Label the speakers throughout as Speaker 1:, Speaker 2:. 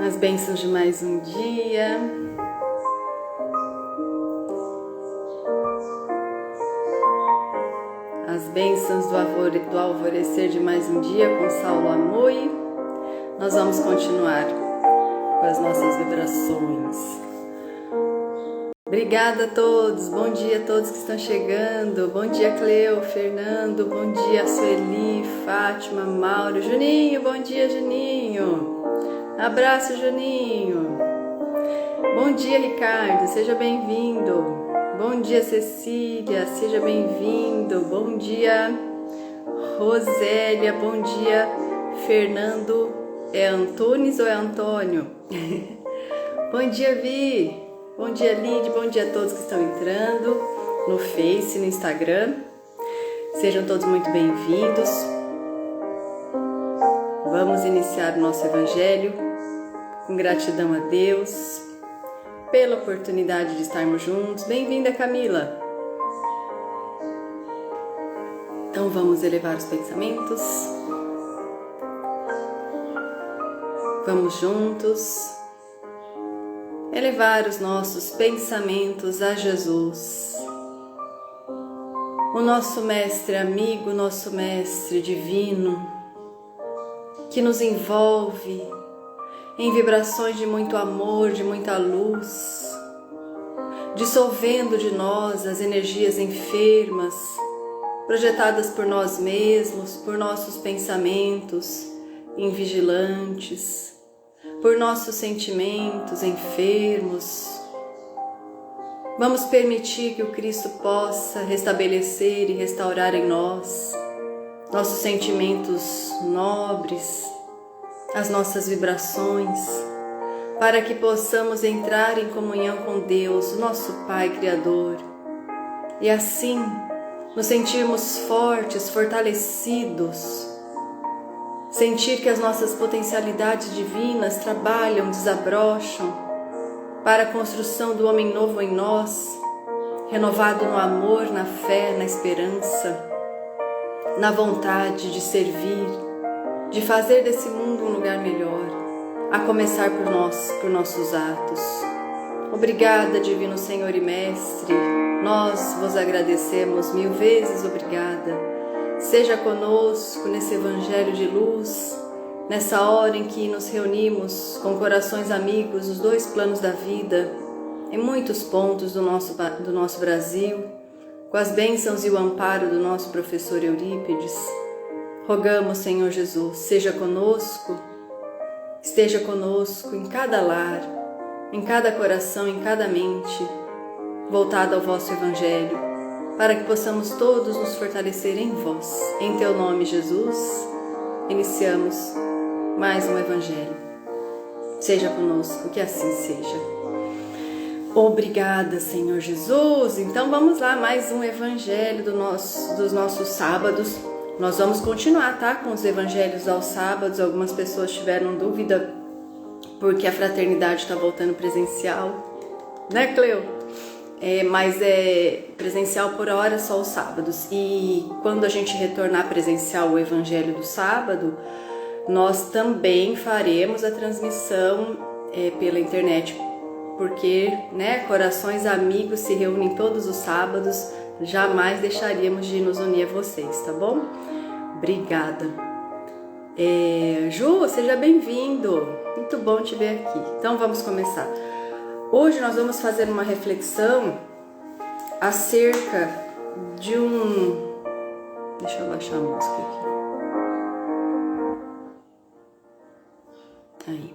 Speaker 1: As bênçãos de mais um dia. As bênçãos do alvorecer de mais um dia com Saulo Amoi. Nós vamos continuar com as nossas vibrações. Obrigada a todos, bom dia a todos que estão chegando. Bom dia, Cleo, Fernando, bom dia, Sueli, Fátima, Mauro, Juninho, bom dia, Juninho. Abraço, Juninho. Bom dia, Ricardo, seja bem-vindo. Bom dia, Cecília, seja bem-vindo. Bom dia, Rosélia, bom dia, Fernando. É Antunes ou é Antônio? Bom dia, Vi. Bom dia, Lid. Bom dia a todos que estão entrando no Face, no Instagram. Sejam todos muito bem-vindos. Vamos iniciar o nosso Evangelho com gratidão a Deus pela oportunidade de estarmos juntos. Bem-vinda, Camila! Então vamos elevar os pensamentos. Vamos juntos elevar os nossos pensamentos a Jesus, o nosso Mestre amigo, nosso Mestre divino, que nos envolve em vibrações de muito amor, de muita luz, dissolvendo de nós as energias enfermas, projetadas por nós mesmos, por nossos pensamentos invigilantes, por nossos sentimentos enfermos. Vamos permitir que o Cristo possa restabelecer e restaurar em nós nossos sentimentos nobres, as nossas vibrações, para que possamos entrar em comunhão com Deus, o nosso Pai Criador, e assim nos sentirmos fortes, fortalecidos, sentir que as nossas potencialidades divinas trabalham, desabrocham para a construção do homem novo em nós, renovado no amor, na fé, na esperança, na vontade de servir, de fazer desse mundo um lugar melhor, a começar por nós, por nossos atos. Obrigada, Divino Senhor e Mestre, nós vos agradecemos 1000 vezes obrigada. Seja conosco nesse Evangelho de luz, nessa hora em que nos reunimos com corações amigos dos dois planos da vida, em muitos pontos do nosso Brasil, com as bênçãos e o amparo do nosso professor Eurípides. Rogamos, Senhor Jesus, seja conosco, esteja conosco em cada lar, em cada coração, em cada mente, voltada ao vosso Evangelho, para que possamos todos nos fortalecer em vós. Em teu nome, Jesus, iniciamos mais um Evangelho. Seja conosco, que assim seja. Obrigada, Senhor Jesus. Então vamos lá, mais um Evangelho dos nossos sábados. Nós vamos continuar, tá? Com os Evangelhos aos sábados. Algumas pessoas tiveram dúvida porque a fraternidade está voltando presencial, né, Cleo? Mas é presencial por hora só os sábados. E quando a gente retornar presencial o Evangelho do sábado, nós também faremos a transmissão pela internet, porque, né, corações amigos se reúnem todos os sábados, jamais deixaríamos de nos unir a vocês, tá bom? Obrigada. Ju, seja bem-vindo, muito bom te ver aqui. Então vamos começar. Hoje nós vamos fazer uma reflexão acerca de Deixa eu baixar a música aqui. Aí.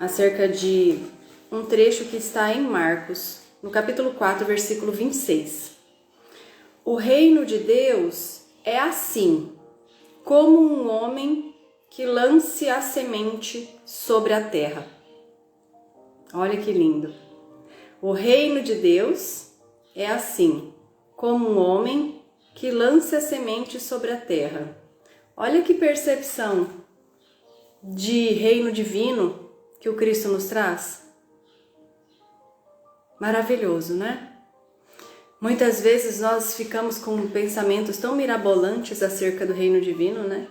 Speaker 1: Acerca de um trecho que está em Marcos, no capítulo 4, versículo 26. O reino de Deus é assim, como um homem que lance a semente sobre a terra. Olha que lindo. O reino de Deus é assim, como um homem que lança a semente sobre a terra. Olha que percepção de reino divino que o Cristo nos traz. Maravilhoso, né? Muitas vezes nós ficamos com pensamentos tão mirabolantes acerca do reino divino, né?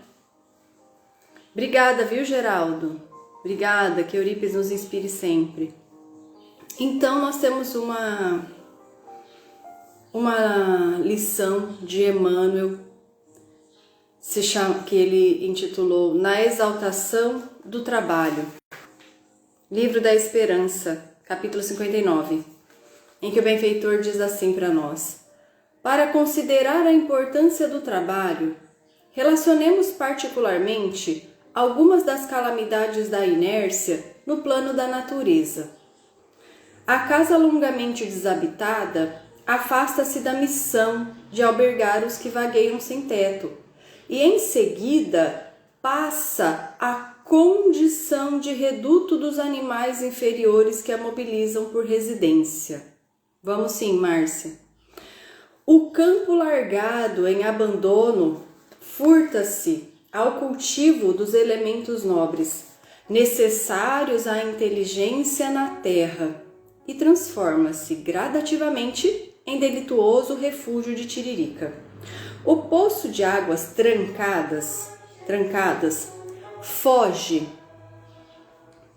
Speaker 1: Obrigada, viu, Geraldo? Obrigada, que Eurípides nos inspire sempre. Então, nós temos uma lição de Emmanuel, que ele intitulou Na Exaltação do Trabalho. Livro da Esperança, capítulo 59, em que o benfeitor diz assim para nós: para considerar a importância do trabalho, relacionemos particularmente algumas das calamidades da inércia no plano da natureza. A casa longamente desabitada afasta-se da missão de albergar os que vagueiam sem teto e, em seguida, passa à condição de reduto dos animais inferiores que a mobilizam por residência. Vamos sim, Márcia. O campo largado em abandono furta-se ao cultivo dos elementos nobres, necessários à inteligência na terra, e transforma-se gradativamente em delituoso refúgio de tiririca. O poço de águas trancadas foge.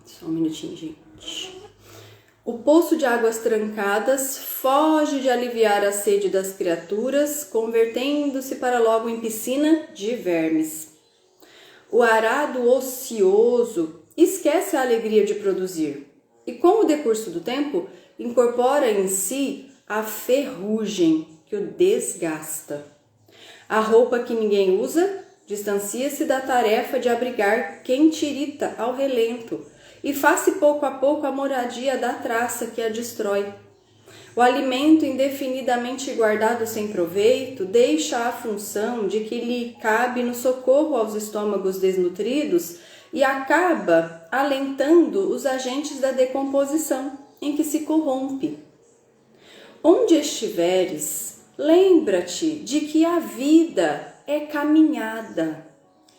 Speaker 1: Só um minutinho, gente. O poço de águas trancadas foge de aliviar a sede das criaturas, convertendo-se para logo em piscina de vermes. O arado ocioso esquece a alegria de produzir e, com o decurso do tempo, incorpora em si a ferrugem que o desgasta. A roupa que ninguém usa distancia-se da tarefa de abrigar quem tirita ao relento e faz-se pouco a pouco a moradia da traça que a destrói. O alimento indefinidamente guardado sem proveito deixa a função de que lhe cabe no socorro aos estômagos desnutridos e acaba alentando os agentes da decomposição em que se corrompe. Onde estiveres, lembra-te de que a vida é caminhada,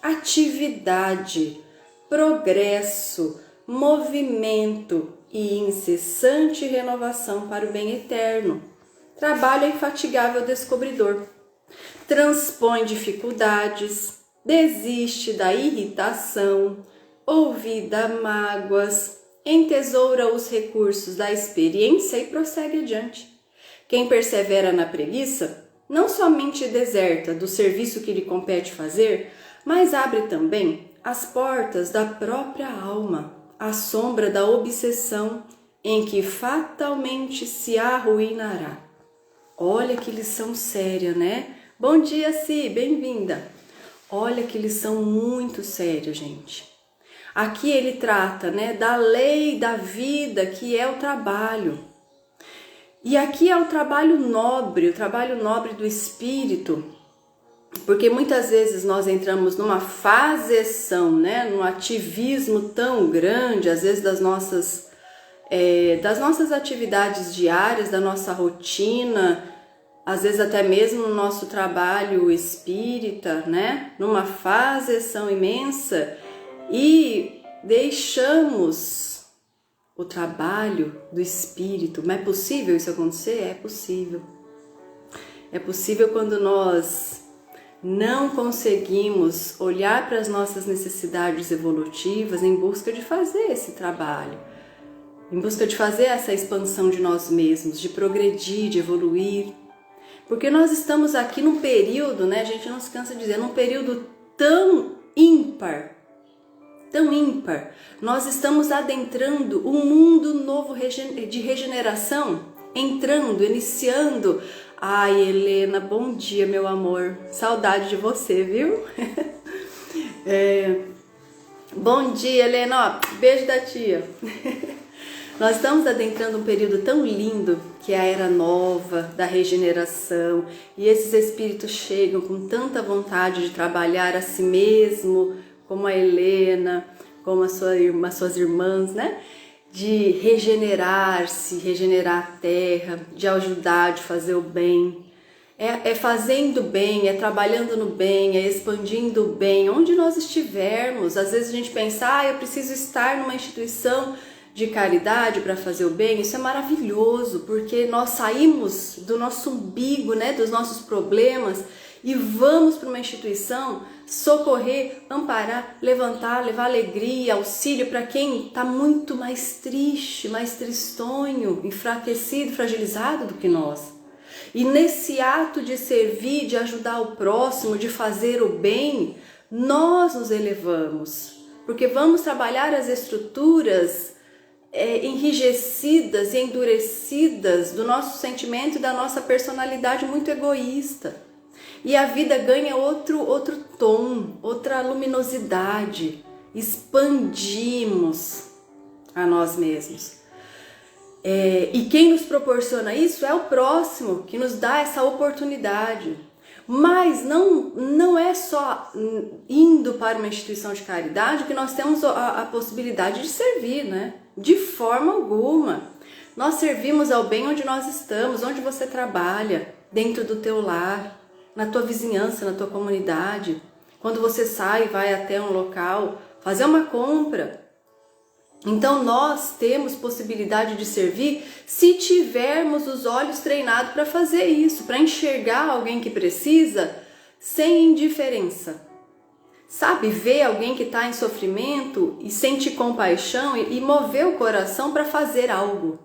Speaker 1: atividade, progresso, movimento e incessante renovação para o bem eterno. Trabalho infatigável descobridor. Transpõe dificuldades, desiste da irritação, olvida mágoas, entesoura os recursos da experiência e prossegue adiante. Quem persevera na preguiça não somente deserta do serviço que lhe compete fazer, mas abre também as portas da própria alma, à sombra da obsessão em que fatalmente se arruinará. Olha que lição séria, né? Bom dia, Si, bem-vinda. Olha que lição muito séria, gente. Aqui ele trata, né, da lei da vida, que é o trabalho. E aqui é o trabalho nobre do espírito, porque muitas vezes nós entramos numa fazeção, né, num ativismo tão grande, às vezes das nossas atividades diárias, da nossa rotina, às vezes até mesmo no nosso trabalho espírita, né, numa fazeção imensa, e deixamos o trabalho do espírito. Mas é possível isso acontecer? É possível. É possível quando nós não conseguimos olhar para as nossas necessidades evolutivas em busca de fazer esse trabalho, em busca de fazer essa expansão de nós mesmos, de progredir, de evoluir. Porque nós estamos aqui num período, né, a gente não se cansa de dizer, num período tão ímpar. Nós estamos adentrando um mundo novo de regeneração, iniciando. Ai, Helena, bom dia, meu amor. Saudade de você, viu? Bom dia, Helena. Ó, beijo da tia. Nós estamos adentrando um período tão lindo, que é a era nova da regeneração. E esses espíritos chegam com tanta vontade de trabalhar a si mesmo, como a Helena, como as suas irmãs, né? De regenerar-se, regenerar a terra, de ajudar, de fazer o bem. É fazendo bem, é trabalhando no bem, é expandindo o bem, onde nós estivermos. Às vezes a gente pensa, eu preciso estar numa instituição de caridade para fazer o bem. Isso é maravilhoso, porque nós saímos do nosso umbigo, né, dos nossos problemas, e vamos para uma instituição socorrer, amparar, levantar, levar alegria, auxílio para quem está muito mais triste, mais tristonho, enfraquecido, fragilizado do que nós. E nesse ato de servir, de ajudar o próximo, de fazer o bem, nós nos elevamos, porque vamos trabalhar as estruturas enrijecidas e endurecidas do nosso sentimento e da nossa personalidade muito egoísta. E a vida ganha outro tom, outra luminosidade, expandimos a nós mesmos. E quem nos proporciona isso é o próximo, que nos dá essa oportunidade. Mas não é só indo para uma instituição de caridade que nós temos a possibilidade de servir, né? De forma alguma. Nós servimos ao bem onde nós estamos, onde você trabalha, dentro do teu lar, na tua vizinhança, na tua comunidade. Quando você sai, vai até um local, fazer uma compra. Então nós temos possibilidade de servir se tivermos os olhos treinados para fazer isso, para enxergar alguém que precisa sem indiferença. Sabe, ver alguém que está em sofrimento e sentir compaixão e mover o coração para fazer algo.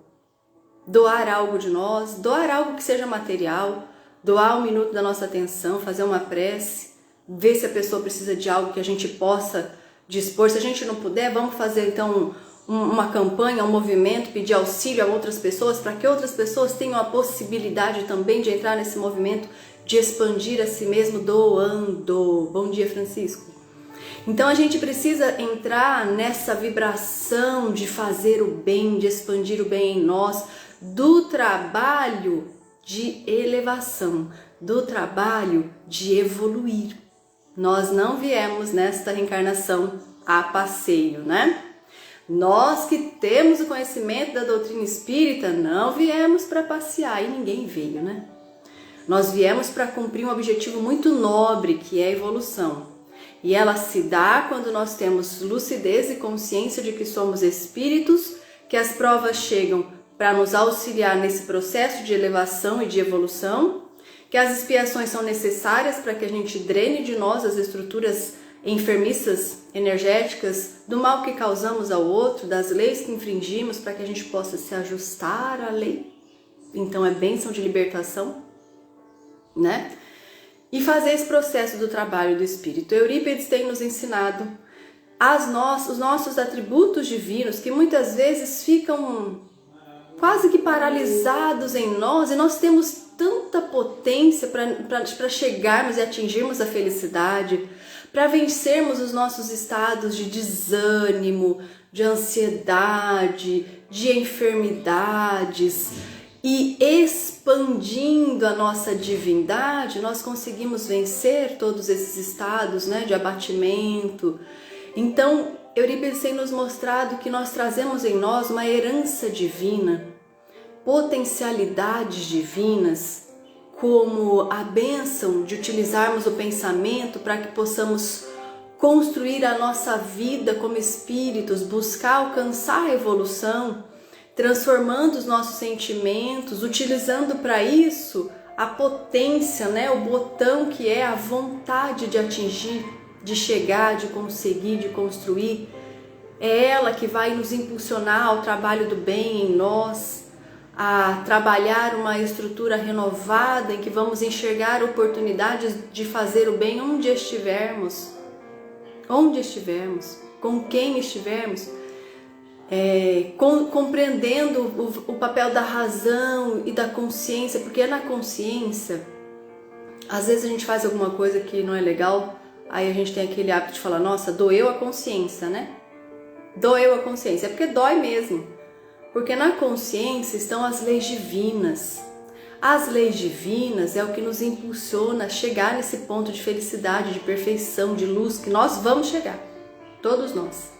Speaker 1: Doar algo de nós, doar algo que seja material, doar um minuto da nossa atenção, fazer uma prece, ver se a pessoa precisa de algo que a gente possa dispor. Se a gente não puder, vamos fazer então uma campanha, um movimento, pedir auxílio a outras pessoas, para que outras pessoas tenham a possibilidade também de entrar nesse movimento, de expandir a si mesmo doando. Bom dia, Francisco. Então a gente precisa entrar nessa vibração de fazer o bem, de expandir o bem em nós, do trabalho de elevação, do trabalho de evoluir. Nós não viemos nesta reencarnação a passeio, né? Nós que temos o conhecimento da doutrina espírita não viemos para passear, e ninguém veio, né? Nós viemos para cumprir um objetivo muito nobre, que é a evolução. E ela se dá quando nós temos lucidez e consciência de que somos espíritos, que as provas chegam para nos auxiliar nesse processo de elevação e de evolução, que as expiações são necessárias para que a gente drene de nós as estruturas enfermiças energéticas, do mal que causamos ao outro, das leis que infringimos, para que a gente possa se ajustar à lei. Então é bênção de libertação, né? E fazer esse processo do trabalho do Espírito. Eurípides tem nos ensinado os nossos atributos divinos, que muitas vezes ficam quase que paralisados em nós, e nós temos tanta potência para chegarmos e atingirmos a felicidade, para vencermos os nossos estados de desânimo, de ansiedade, de enfermidades, e expandindo a nossa divindade, nós conseguimos vencer todos esses estados, né, de abatimento. Então, Eurípides tem nos mostrado que nós trazemos em nós uma herança divina, potencialidades divinas, como a bênção de utilizarmos o pensamento para que possamos construir a nossa vida como espíritos, buscar alcançar a evolução, transformando os nossos sentimentos, utilizando para isso a potência, né, o botão que é a vontade de atingir, de chegar, de conseguir, de construir. É ela que vai nos impulsionar ao trabalho do bem em nós, a trabalhar uma estrutura renovada em que vamos enxergar oportunidades de fazer o bem onde estivermos, com quem estivermos, compreendendo o papel da razão e da consciência, porque é na consciência, às vezes a gente faz alguma coisa que não é legal, aí a gente tem aquele hábito de falar, nossa, doeu a consciência, né? Doeu a consciência, é porque dói mesmo. Porque na consciência estão as leis divinas. As leis divinas é o que nos impulsiona a chegar nesse ponto de felicidade, de perfeição, de luz, que nós vamos chegar, todos nós.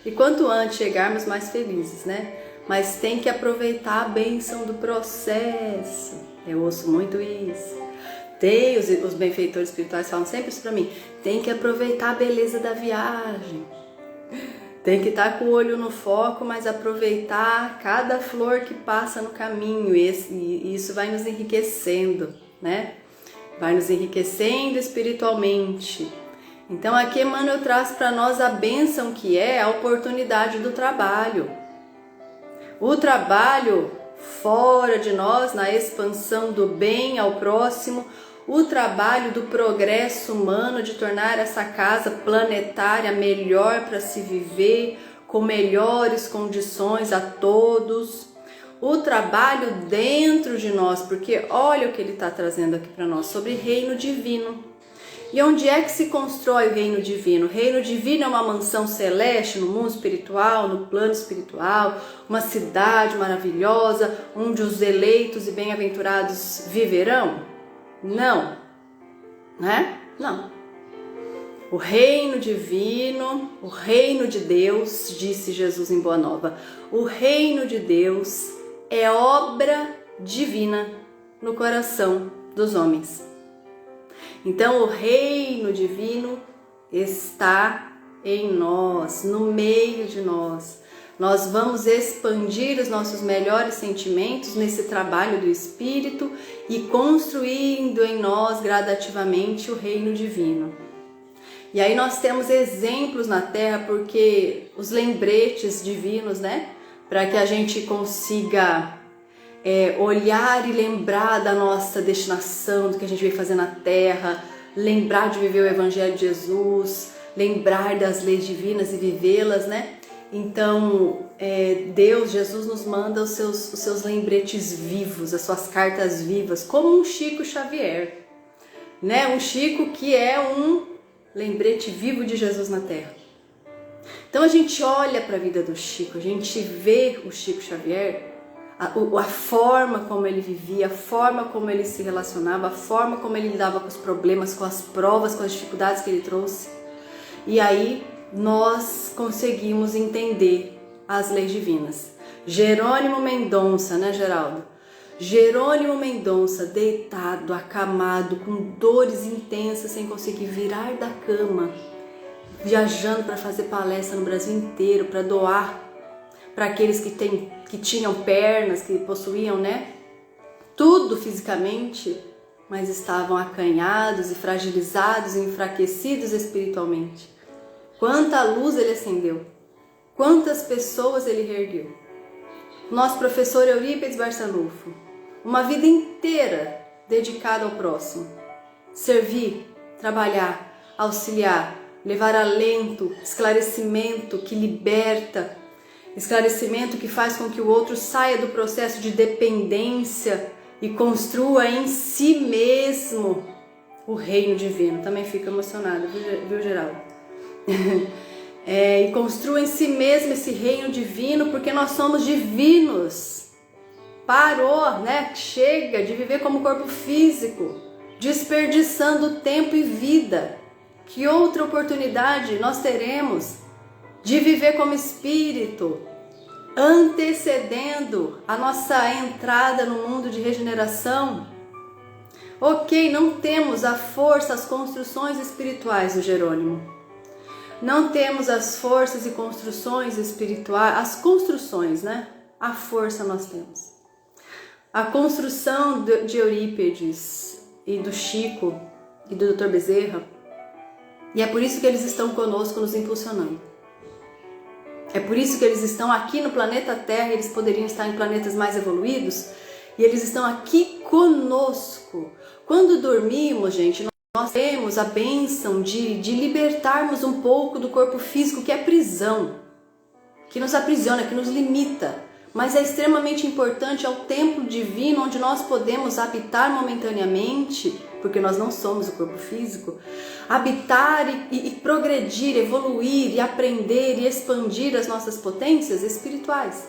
Speaker 1: E quanto antes chegarmos, mais felizes, né? Mas tem que aproveitar a bênção do processo. Eu ouço muito isso. Os benfeitores espirituais falam sempre isso para mim. Tem que aproveitar a beleza da viagem. Tem que estar com o olho no foco, mas aproveitar cada flor que passa no caminho. E isso vai nos enriquecendo, né? Vai nos enriquecendo espiritualmente. Então aqui Emmanuel traz para nós a bênção que é a oportunidade do trabalho. O trabalho fora de nós, na expansão do bem ao próximo, o trabalho do progresso humano, de tornar essa casa planetária melhor para se viver, com melhores condições a todos. O trabalho dentro de nós, porque olha o que ele está trazendo aqui para nós, sobre reino divino. E onde é que se constrói o reino divino? O reino divino é uma mansão celeste no mundo espiritual, no plano espiritual, uma cidade maravilhosa, onde os eleitos e bem-aventurados viverão? Não, né? Não. O reino divino, o reino de Deus, disse Jesus em Boa Nova, o reino de Deus é obra divina no coração dos homens. Então o reino divino está em nós, no meio de nós. Nós vamos expandir os nossos melhores sentimentos nesse trabalho do Espírito e construindo em nós gradativamente o reino divino. E aí nós temos exemplos na Terra, porque os lembretes divinos, né? Para que a gente consiga olhar e lembrar da nossa destinação, do que a gente veio fazer na Terra, lembrar de viver o Evangelho de Jesus, lembrar das leis divinas e vivê-las, né? Então, Deus, Jesus nos manda os seus lembretes vivos, as suas cartas vivas, como um Chico Xavier, né? Um Chico que é um lembrete vivo de Jesus na Terra. Então a gente olha para a vida do Chico, a gente vê o Chico Xavier, a forma como ele vivia, a forma como ele se relacionava, a forma como ele lidava com os problemas, com as provas, com as dificuldades que ele trouxe. E aí nós conseguimos entender as leis divinas. Jerônimo Mendonça, né, Geraldo? Jerônimo Mendonça, deitado, acamado, com dores intensas, sem conseguir virar da cama, viajando para fazer palestra no Brasil inteiro, para doar para aqueles que tinham pernas, que possuíam, né, tudo fisicamente, mas estavam acanhados e fragilizados e enfraquecidos espiritualmente. Quanta luz ele acendeu, quantas pessoas ele reergueu. Nosso professor Eurípides Barçanufo, uma vida inteira dedicada ao próximo, servir, trabalhar, auxiliar, levar alento, esclarecimento que liberta, esclarecimento que faz com que o outro saia do processo de dependência e construa em si mesmo o reino divino. Também fico emocionada, viu, Geraldo? E construa em si mesmo esse reino divino, porque nós somos divinos. Parou, né? Chega de viver como corpo físico, desperdiçando tempo e vida. Que outra oportunidade nós teremos de viver como espírito, antecedendo a nossa entrada no mundo de regeneração? Ok, não temos a força, as construções espirituais do Jerônimo. Não temos as forças e construções espirituais, as construções, né? A força nós temos. A construção de Eurípides e do Chico e do Dr. Bezerra, e é por isso que eles estão conosco nos impulsionando. É por isso que eles estão aqui no planeta Terra, eles poderiam estar em planetas mais evoluídos, e eles estão aqui conosco. Quando dormimos, gente, nós temos a bênção de libertarmos um pouco do corpo físico, que é prisão, que nos aprisiona, que nos limita. Mas é extremamente importante, é o templo divino onde nós podemos habitar momentaneamente, porque nós não somos o corpo físico, habitar e progredir, evoluir e aprender e expandir as nossas potências espirituais.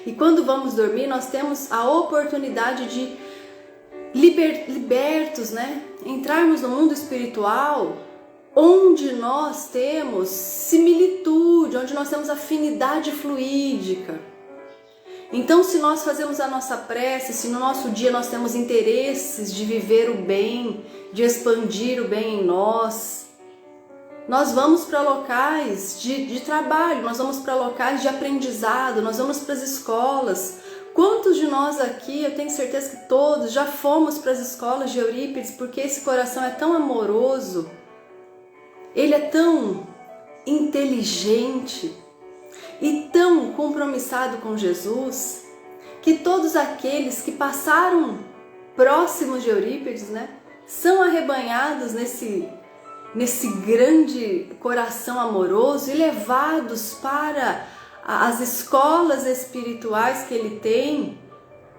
Speaker 1: E quando vamos dormir, nós temos a oportunidade de libertos, né? Entrarmos no mundo espiritual, onde nós temos similitude, onde nós temos afinidade fluídica. Então, se nós fazemos a nossa prece, se no nosso dia nós temos interesses de viver o bem, de expandir o bem em nós, nós vamos para locais de trabalho, nós vamos para locais de aprendizado, nós vamos para as escolas. Quantos de nós aqui, eu tenho certeza que todos, já fomos para as escolas de Eurípides, porque esse coração é tão amoroso, Ele é tão inteligente e tão compromissado com Jesus que todos aqueles que passaram próximos de Eurípides, né, são arrebanhados nesse grande coração amoroso e levados para as escolas espirituais que ele tem,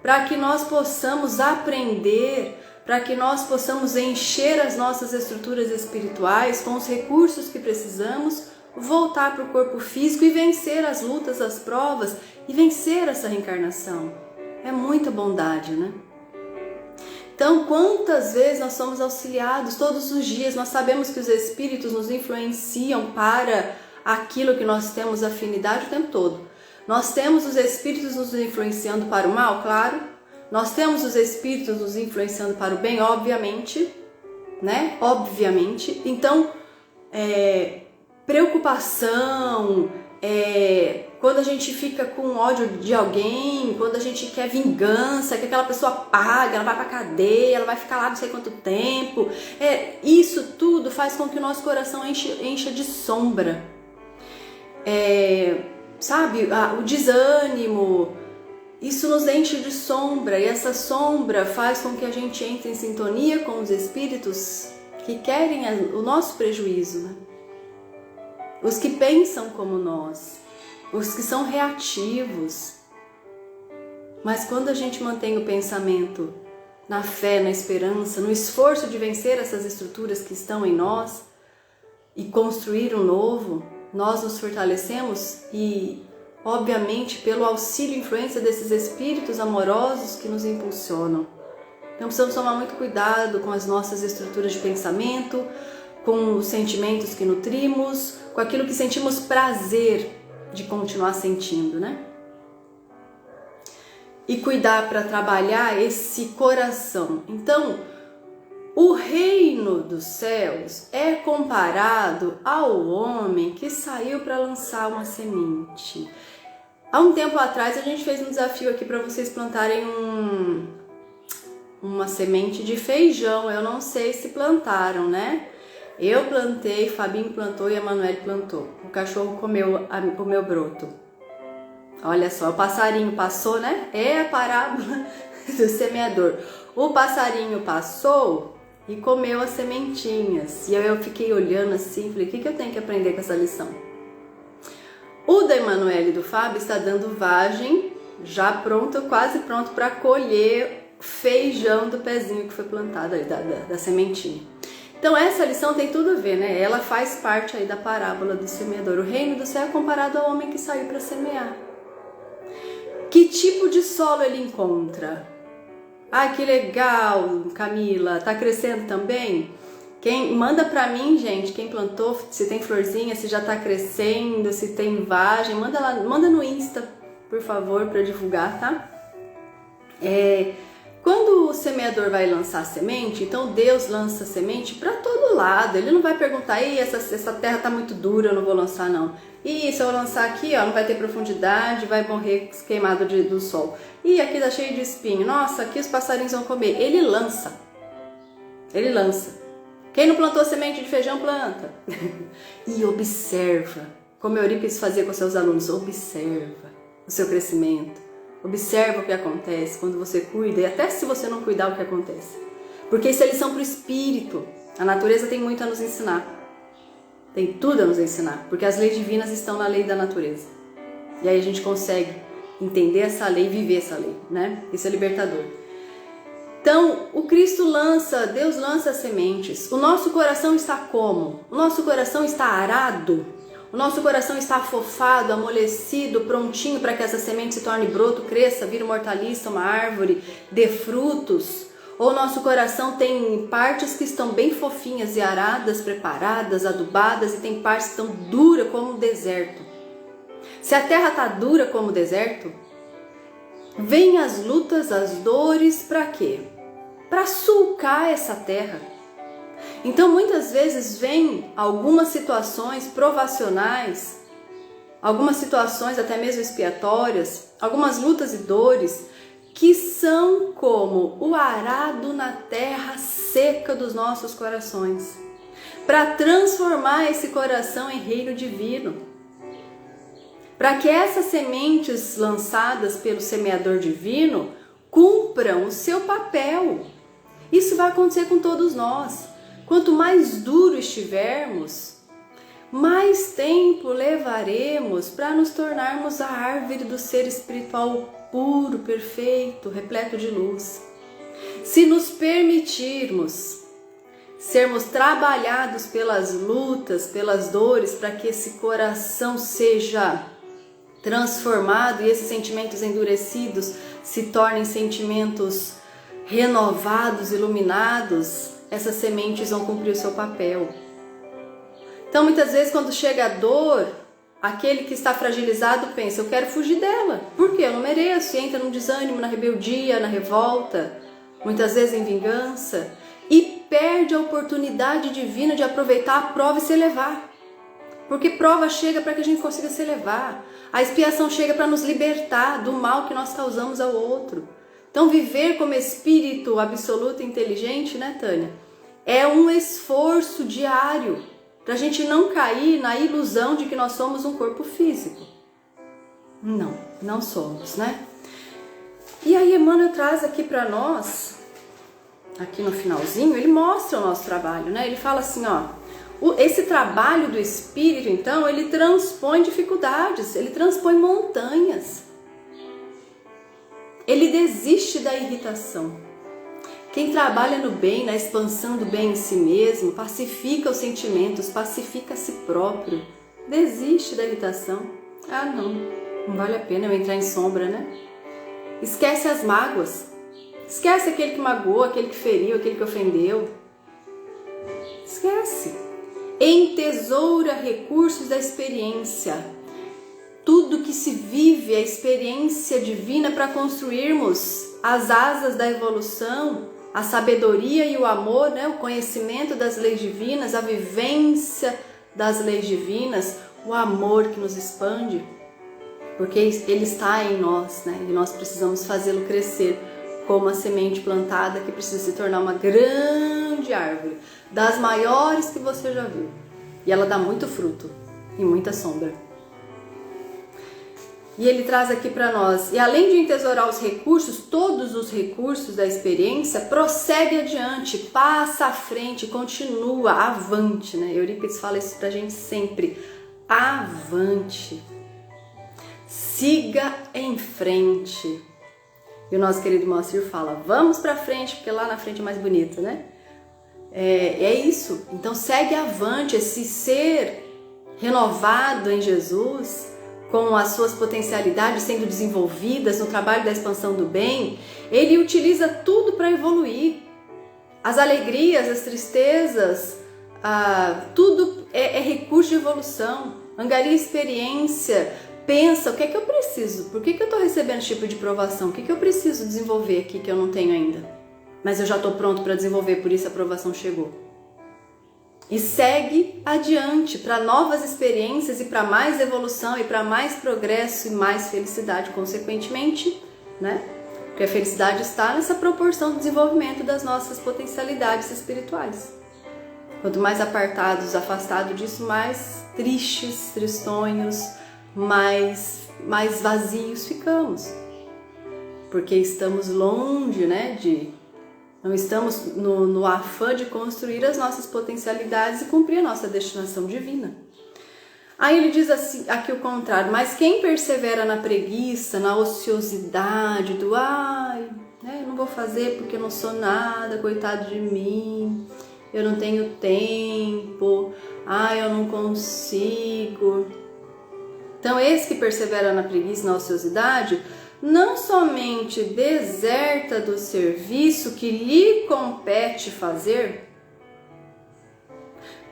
Speaker 1: para que nós possamos aprender, para que nós possamos encher as nossas estruturas espirituais com os recursos que precisamos, voltar para o corpo físico e vencer as lutas, as provas e vencer essa reencarnação. É muita bondade, né? Então, quantas vezes nós somos auxiliados todos os dias, nós sabemos que os espíritos nos influenciam para aquilo que nós temos afinidade o tempo todo. Nós temos os espíritos nos influenciando para o mal, claro. Nós temos os espíritos nos influenciando para o bem, obviamente, né? Obviamente. Então, preocupação, quando a gente fica com ódio de alguém, quando a gente quer vingança, que aquela pessoa paga, ela vai pra cadeia, ela vai ficar lá não sei quanto tempo, isso tudo faz com que o nosso coração encha de sombra. Sabe, o desânimo, isso nos enche de sombra, e essa sombra faz com que a gente entre em sintonia com os espíritos que querem o nosso prejuízo, né? Os que pensam como nós, os que são reativos. Mas quando a gente mantém o pensamento na fé, na esperança, no esforço de vencer essas estruturas que estão em nós e construir um novo, nós nos fortalecemos e, obviamente, pelo auxílio e influência desses espíritos amorosos que nos impulsionam. Então precisamos tomar muito cuidado com as nossas estruturas de pensamento, com os sentimentos que nutrimos, com aquilo que sentimos prazer de continuar sentindo, né? E cuidar para trabalhar esse coração. Então, o reino dos céus é comparado ao homem que saiu para lançar uma semente. Há um tempo atrás a gente fez um desafio aqui para vocês plantarem uma semente de feijão. Eu não sei se plantaram, né? Eu plantei, Fabinho plantou e a Manoel plantou. O cachorro comeu o meu broto. Olha só, o passarinho passou, né? É a parábola do semeador. O passarinho passou e comeu as sementinhas. E eu fiquei olhando assim, falei, o que eu tenho que aprender com essa lição? O da Emanuele e do Fábio está dando vagem, já pronto, quase pronto para colher feijão do pezinho que foi plantado aí, da sementinha. Então essa lição tem tudo a ver, né? Ela faz parte aí da parábola do semeador. O reino do céu é comparado ao homem que saiu para semear. Que tipo de solo ele encontra? Ai, que legal, Camila, tá crescendo também? Manda pra mim, gente, quem plantou, se tem florzinha, se já tá crescendo, se tem vagem, manda lá, manda no Insta, por favor, para divulgar, tá? Quando o semeador vai lançar a semente, então Deus lança a semente para todo lado. Ele não vai perguntar, essa terra tá muito dura, eu não vou lançar não. E se eu lançar aqui, ó, não vai ter profundidade, vai morrer queimado do sol. E aqui tá cheio de espinho. Nossa, aqui os passarinhos vão comer. Ele lança. Ele lança. Quem não plantou semente de feijão, planta. E observa, como Eurípides fazia com seus alunos, observa o seu crescimento. Observa o que acontece quando você cuida e até se você não cuidar, o que acontece. Porque isso é lição para o espírito. A natureza tem muito a nos ensinar. Tem tudo a nos ensinar, porque as leis divinas estão na lei da natureza. E aí a gente consegue entender essa lei e viver essa lei, né? Isso é libertador. Então, o Cristo lança, Deus lança as sementes. O nosso coração está como? O nosso coração está arado? O nosso coração está afofado, amolecido, prontinho para que essa semente se torne broto, cresça, vire uma hortaliça, uma árvore, dê frutos? Ou o nosso coração tem partes que estão bem fofinhas e aradas, preparadas, adubadas, e tem partes que estão duras como o deserto? Se a terra está dura como o deserto, vem as lutas, as dores, para quê? Para sulcar essa terra. Então muitas vezes vem algumas situações provacionais, algumas situações até mesmo expiatórias, algumas lutas e dores que são como o arado na terra seca dos nossos corações. para transformar esse coração em reino divino, para que essas sementes lançadas pelo semeador divino cumpram o seu papel. Isso vai acontecer com todos nós. Quanto mais duro estivermos, mais tempo levaremos para nos tornarmos a árvore do ser espiritual puro, perfeito, repleto de luz. Se nos permitirmos sermos trabalhados pelas lutas, pelas dores, para que esse coração seja transformado e esses sentimentos endurecidos se tornem sentimentos renovados, iluminados, essas sementes vão cumprir o seu papel. Então, muitas vezes, quando chega a dor, aquele que está fragilizado pensa, eu quero fugir dela, porque eu não mereço, e entra no desânimo, na rebeldia, na revolta, muitas vezes em vingança, e perde a oportunidade divina de aproveitar a prova e se elevar. Porque prova chega para que a gente consiga se elevar. A expiação chega para nos libertar do mal que nós causamos ao outro. Então, viver como espírito absoluto e inteligente, né, Tânia? É um esforço diário para a gente não cair na ilusão de que nós somos um corpo físico. Não somos, né? E aí, Emmanuel traz aqui para nós, aqui no finalzinho, ele mostra o nosso trabalho, né? Ele fala assim, ó, esse trabalho do espírito, então, ele transpõe dificuldades, ele transpõe montanhas. Ele desiste da irritação. Quem trabalha no bem, na expansão do bem em si mesmo, pacifica os sentimentos, pacifica a si próprio, desiste da irritação. Ah, não vale a pena eu entrar em sombra, né? Esquece as mágoas, esquece aquele que magoou, aquele que feriu, aquele que ofendeu. Esquece. Entesoura recursos da experiência. Tudo que se vive, a experiência divina para construirmos as asas da evolução, a sabedoria e o amor, né? O conhecimento das leis divinas, a vivência das leis divinas, o amor que nos expande, porque ele está em nós, né? E nós precisamos fazê-lo crescer como a semente plantada que precisa se tornar uma grande árvore, das maiores que você já viu. E ela dá muito fruto e muita sombra. E ele traz aqui para nós, e além de entesourar os recursos, todos os recursos da experiência, prossegue adiante, passa à frente, continua, avante, né? Eurípides fala isso pra gente sempre, avante, siga em frente. E o nosso querido Moacir fala, vamos pra frente, porque lá na frente é mais bonito, né? É isso, então segue avante, esse ser renovado em Jesus, com as suas potencialidades sendo desenvolvidas no trabalho da expansão do bem, ele utiliza tudo para evoluir. As alegrias, as tristezas, tudo é recurso de evolução. Angaria experiência, pensa, o que é que eu preciso? Por que eu estou recebendo esse tipo de provação? O que eu preciso desenvolver aqui que eu não tenho ainda? Mas eu já estou pronto para desenvolver, por isso a provação chegou. E segue adiante para novas experiências e para mais evolução e para mais progresso e mais felicidade, consequentemente, né? Porque a felicidade está nessa proporção do desenvolvimento das nossas potencialidades espirituais. Quanto mais apartados, afastados disso, mais tristes, tristonhos, mais vazios ficamos. Porque estamos longe, né, não estamos no afã de construir as nossas potencialidades e cumprir a nossa destinação divina. Aí ele diz assim, aqui o contrário, mas quem persevera na preguiça, na ociosidade, do eu não vou fazer porque eu não sou nada, coitado de mim, eu não tenho tempo, eu não consigo. Então esse que persevera na preguiça, na ociosidade, não somente deserta do serviço que lhe compete fazer.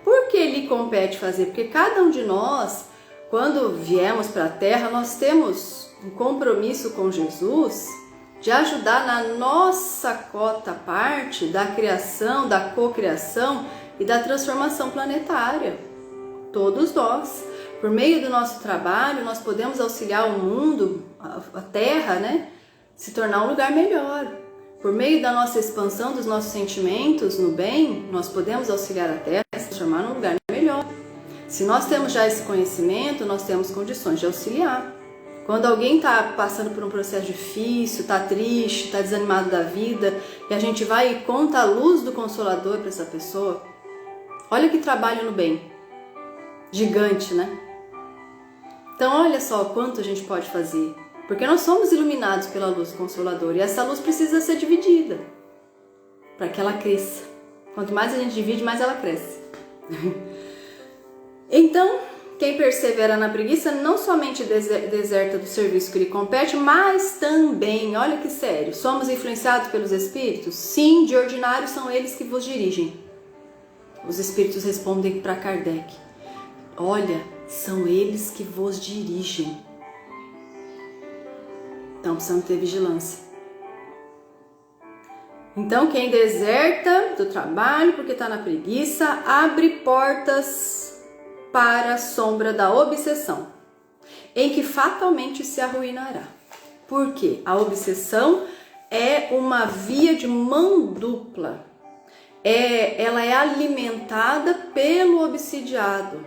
Speaker 1: Por que lhe compete fazer? Porque cada um de nós, quando viemos para a Terra, nós temos um compromisso com Jesus de ajudar na nossa cota parte da criação, da cocriação e da transformação planetária. Todos nós. Por meio do nosso trabalho, nós podemos auxiliar o mundo, a Terra, né, se tornar um lugar melhor. Por meio da nossa expansão dos nossos sentimentos no bem, nós podemos auxiliar a Terra a se transformar num lugar melhor. Se nós temos já esse conhecimento, nós temos condições de auxiliar. Quando alguém está passando por um processo difícil, está triste, está desanimado da vida, e a gente vai e conta a luz do Consolador para essa pessoa, olha que trabalho no bem. Gigante, né? Então olha só quanto a gente pode fazer. Porque nós somos iluminados pela luz do Consolador, e essa luz precisa ser dividida para que ela cresça. Quanto mais a gente divide, mais ela cresce. Então, quem persevera na preguiça não somente deserta do serviço que lhe compete, mas também, olha que sério, somos influenciados pelos espíritos? Sim, de ordinário são eles que vos dirigem. Os espíritos respondem para Kardec: olha, são eles que vos dirigem. Então precisamos ter vigilância. Então quem deserta do trabalho porque está na preguiça, abre portas para a sombra da obsessão, em que fatalmente se arruinará. Por quê? A obsessão é uma via de mão dupla. Ela é alimentada pelo obsidiado.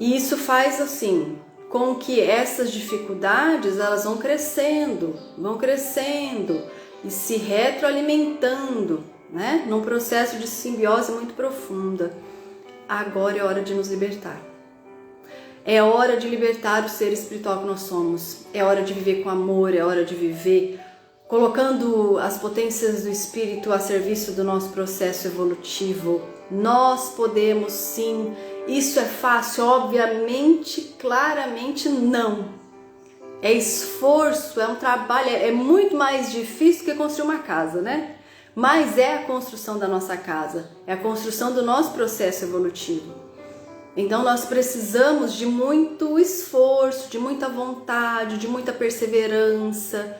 Speaker 1: E isso faz assim, com que essas dificuldades elas vão crescendo e se retroalimentando, né? Num processo de simbiose muito profunda. Agora é hora de nos libertar. É hora de libertar o ser espiritual que nós somos. É hora de viver com amor, é hora de viver colocando as potências do espírito a serviço do nosso processo evolutivo. Nós podemos sim. Isso é fácil? Obviamente, claramente não. É esforço, é um trabalho, é muito mais difícil que construir uma casa, né? Mas é a construção da nossa casa, é a construção do nosso processo evolutivo. Então nós precisamos de muito esforço, de muita vontade, de muita perseverança,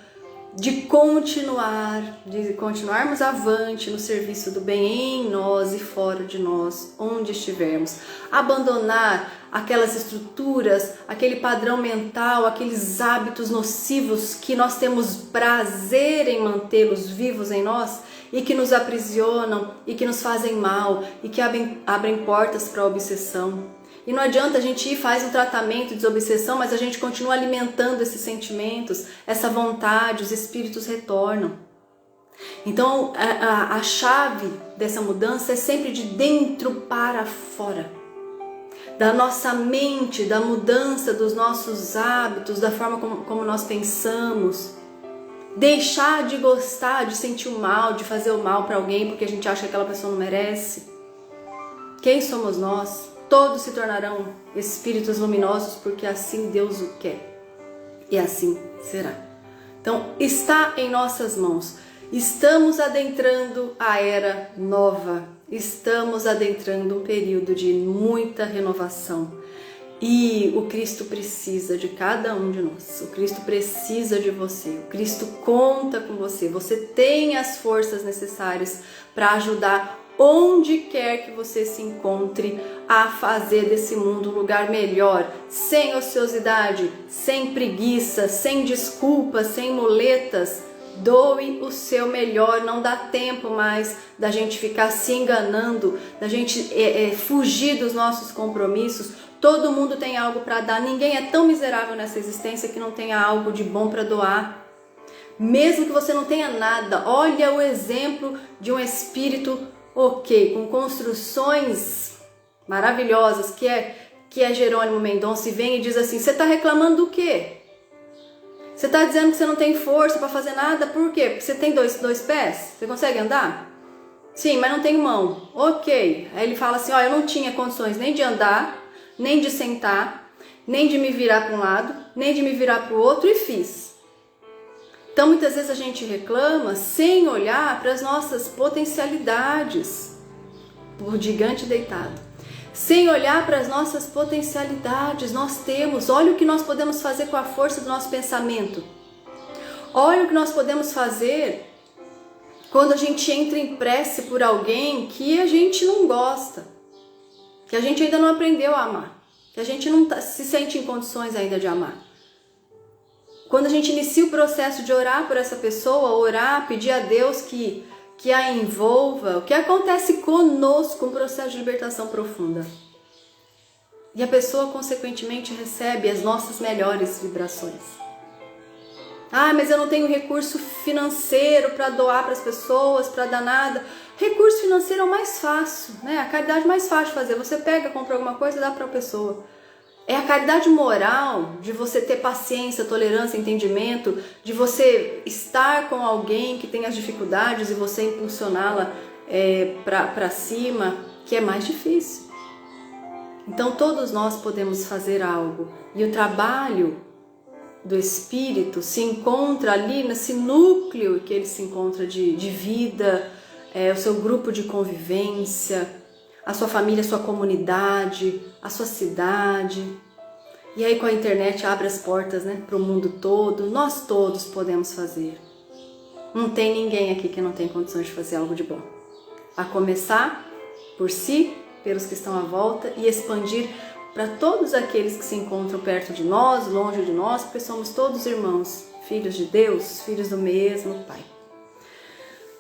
Speaker 1: de continuarmos avante no serviço do bem em nós e fora de nós, onde estivermos. Abandonar aquelas estruturas, aquele padrão mental, aqueles hábitos nocivos que nós temos prazer em mantê-los vivos em nós e que nos aprisionam e que nos fazem mal e que abrem portas para a obsessão. E não adianta a gente ir, faz um tratamento de desobsessão, mas a gente continua alimentando esses sentimentos, essa vontade, os espíritos retornam. Então a chave dessa mudança é sempre de dentro para fora. Da nossa mente, da mudança dos nossos hábitos, da forma como nós pensamos. Deixar de gostar, de sentir o mal, de fazer o mal para alguém porque a gente acha que aquela pessoa não merece. Quem somos nós? Todos se tornarão espíritos luminosos porque assim Deus o quer. E assim será. Então, está em nossas mãos. Estamos adentrando a era nova. Estamos adentrando um período de muita renovação. E o Cristo precisa de cada um de nós. O Cristo precisa de você. O Cristo conta com você. Você tem as forças necessárias para ajudar onde quer que você se encontre a fazer desse mundo um lugar melhor, sem ociosidade, sem preguiça, sem desculpas, sem muletas. Doe o seu melhor, não dá tempo mais da gente ficar se enganando, da gente fugir dos nossos compromissos. Todo mundo tem algo para dar, ninguém é tão miserável nessa existência que não tenha algo de bom para doar. Mesmo que você não tenha nada, olha o exemplo de um espírito com construções maravilhosas, que é Jerônimo Mendonça, e vem e diz assim: você está reclamando do quê? Você está dizendo que você não tem força para fazer nada, por quê? Porque você tem dois pés? Você consegue andar? Sim, mas não tem mão. Ok. Aí ele fala assim: ó, eu não tinha condições nem de andar, nem de sentar, nem de me virar para um lado, nem de me virar para o outro, e fiz. Então muitas vezes a gente reclama sem olhar para as nossas potencialidades, por gigante deitado. Sem olhar para as nossas potencialidades, nós temos, olha o que nós podemos fazer com a força do nosso pensamento. Olha o que nós podemos fazer quando a gente entra em prece por alguém que a gente não gosta, que a gente ainda não aprendeu a amar, que a gente não se sente em condições ainda de amar. Quando a gente inicia o processo de orar por essa pessoa, orar, pedir a Deus que que a envolva, o que acontece conosco, um processo de libertação profunda. E a pessoa, consequentemente, recebe as nossas melhores vibrações. Ah, mas eu não tenho recurso financeiro para doar para as pessoas, para dar nada. Recurso financeiro é o mais fácil, né? A caridade mais fácil de fazer. Você pega, compra alguma coisa e dá para a pessoa. É a caridade moral de você ter paciência, tolerância, entendimento, de você estar com alguém que tem as dificuldades e você impulsioná-la para cima, que é mais difícil. Então todos nós podemos fazer algo, e o trabalho do espírito se encontra ali nesse núcleo que ele se encontra de vida, o seu grupo de convivência, a sua família, a sua comunidade, a sua cidade. E aí com a internet abre as portas, né, para o mundo todo. Nós todos podemos fazer. Não tem ninguém aqui que não tem condições de fazer algo de bom. A começar por si, pelos que estão à volta, e expandir para todos aqueles que se encontram perto de nós, longe de nós, porque somos todos irmãos, filhos de Deus, filhos do mesmo Pai.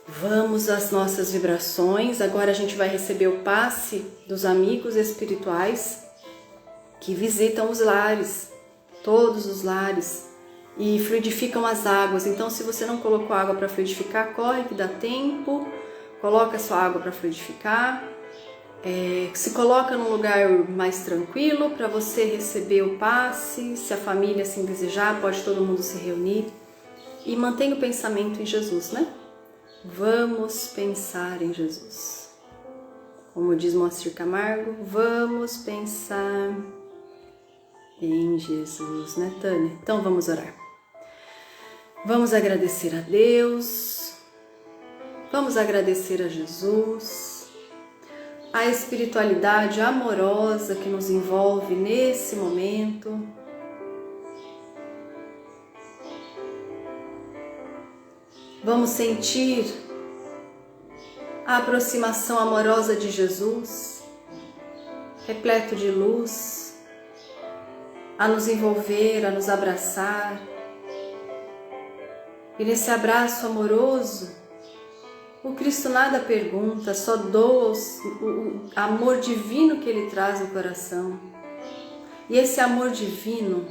Speaker 1: Vamos às nossas vibrações. Agora a gente vai receber o passe dos amigos espirituais que visitam os lares, todos os lares, e fluidificam as águas. Então, se você não colocou água para fluidificar, corre que dá tempo, coloca a sua água para fluidificar. Se coloca num lugar mais tranquilo para você receber o passe. Se a família assim desejar, pode todo mundo se reunir e mantenha o pensamento em Jesus, né? Vamos pensar em Jesus. Como diz Moacir Camargo, vamos pensar em Jesus, né, Tânia? Então vamos orar. Vamos agradecer a Deus, vamos agradecer a Jesus, a espiritualidade amorosa que nos envolve nesse momento. Vamos sentir a aproximação amorosa de Jesus, repleto de luz, a nos envolver, a nos abraçar. E nesse abraço amoroso, o Cristo nada pergunta, só doa o amor divino que Ele traz no coração. E esse amor divino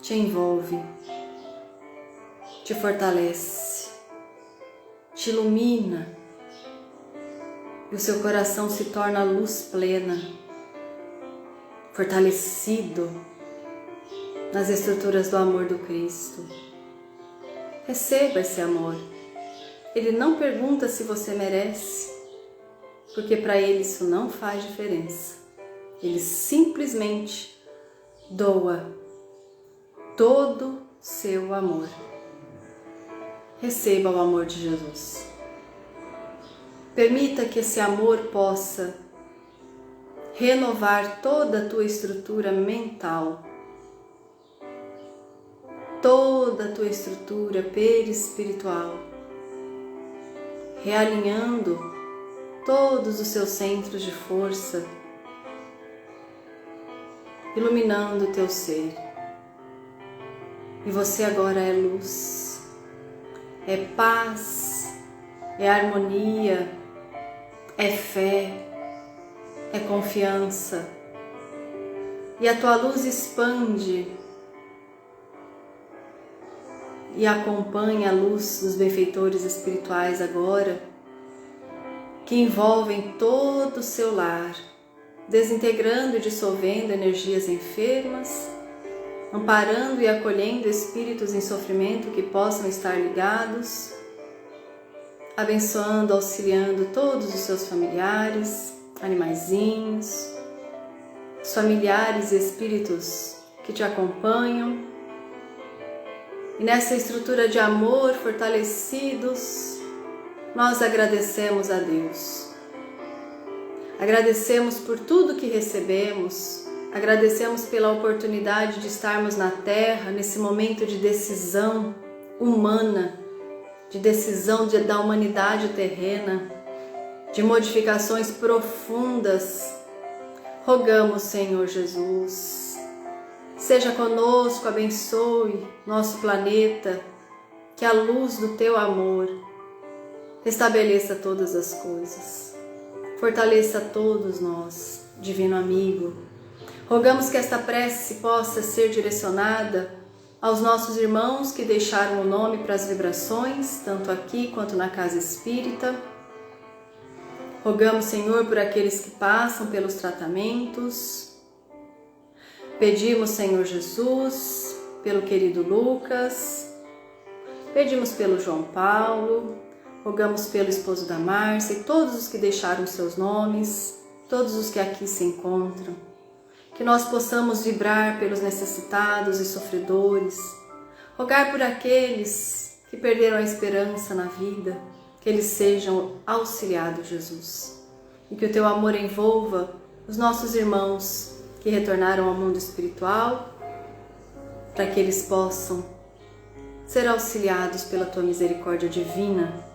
Speaker 1: te envolve, te fortalece, te ilumina, e o seu coração se torna luz plena, fortalecido nas estruturas do amor do Cristo. Receba esse amor. Ele não pergunta se você merece, porque para Ele isso não faz diferença. Ele simplesmente doa todo seu amor. Receba o amor de Jesus. Permita que esse amor possa renovar toda a tua estrutura mental, toda a tua estrutura perispiritual, realinhando todos os seus centros de força, iluminando o teu ser. E você agora é luz, é paz, é harmonia, é fé, é confiança. E a tua luz expande e acompanha a luz dos benfeitores espirituais agora, que envolvem todo o seu lar, desintegrando e dissolvendo energias enfermas, amparando e acolhendo espíritos em sofrimento que possam estar ligados, abençoando, auxiliando todos os seus familiares, animaizinhos, os familiares e espíritos que te acompanham. E nessa estrutura de amor fortalecidos, nós agradecemos a Deus. Agradecemos por tudo que recebemos, agradecemos pela oportunidade de estarmos na Terra nesse momento de decisão humana, de decisão da humanidade terrena, de modificações profundas. Rogamos, Senhor Jesus, seja conosco, abençoe nosso planeta, que a luz do Teu amor Restabeleça todas as coisas. Fortaleça todos nós, Divino Amigo. Rogamos que esta prece possa ser direcionada aos nossos irmãos que deixaram o nome para as vibrações, tanto aqui quanto na casa espírita. Rogamos, Senhor, por aqueles que passam pelos tratamentos. Pedimos, Senhor Jesus, pelo querido Lucas. Pedimos pelo João Paulo. Rogamos pelo esposo da Márcia e todos os que deixaram seus nomes, todos os que aqui se encontram. Que nós possamos vibrar pelos necessitados e sofredores. Rogar por aqueles que perderam a esperança na vida, que eles sejam auxiliados, Jesus. E que o teu amor envolva os nossos irmãos que retornaram ao mundo espiritual, para que eles possam ser auxiliados pela tua misericórdia divina.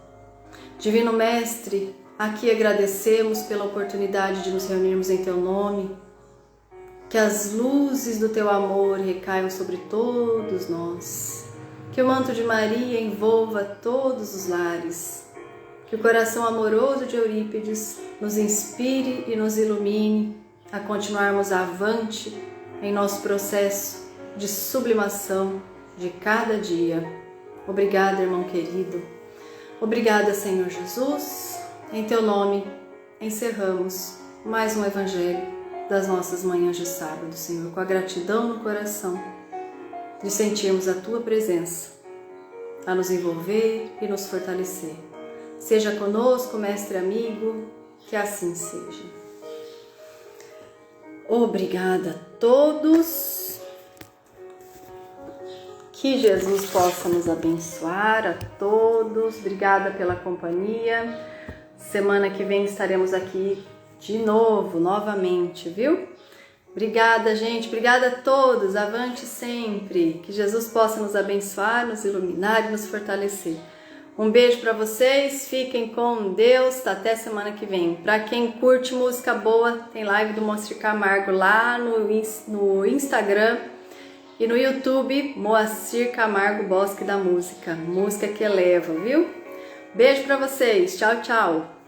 Speaker 1: Divino Mestre, aqui agradecemos pela oportunidade de nos reunirmos em teu nome. Que as luzes do teu amor recaiam sobre todos nós. Que o manto de Maria envolva todos os lares. Que o coração amoroso de Eurípides nos inspire e nos ilumine a continuarmos avante em nosso processo de sublimação de cada dia. Obrigada, irmão querido. Obrigada, Senhor Jesus. Em teu nome encerramos mais um Evangelho das nossas manhãs de sábado, Senhor, com a gratidão no coração de sentirmos a tua presença a nos envolver e nos fortalecer. Seja conosco, Mestre amigo, que assim seja. Obrigada a todos. Que Jesus possa nos abençoar a todos. Obrigada pela companhia. Semana que vem estaremos aqui de novo, novamente, viu? Obrigada, gente. Obrigada a todos. Avante sempre. Que Jesus possa nos abençoar, nos iluminar e nos fortalecer. Um beijo para vocês, fiquem com Deus, até semana que vem. Para quem curte música boa, tem live do Moacir Camargo lá no Instagram e no YouTube, Moacir Camargo Bosque da Música, música que eleva, viu? Beijo para vocês, tchau, tchau!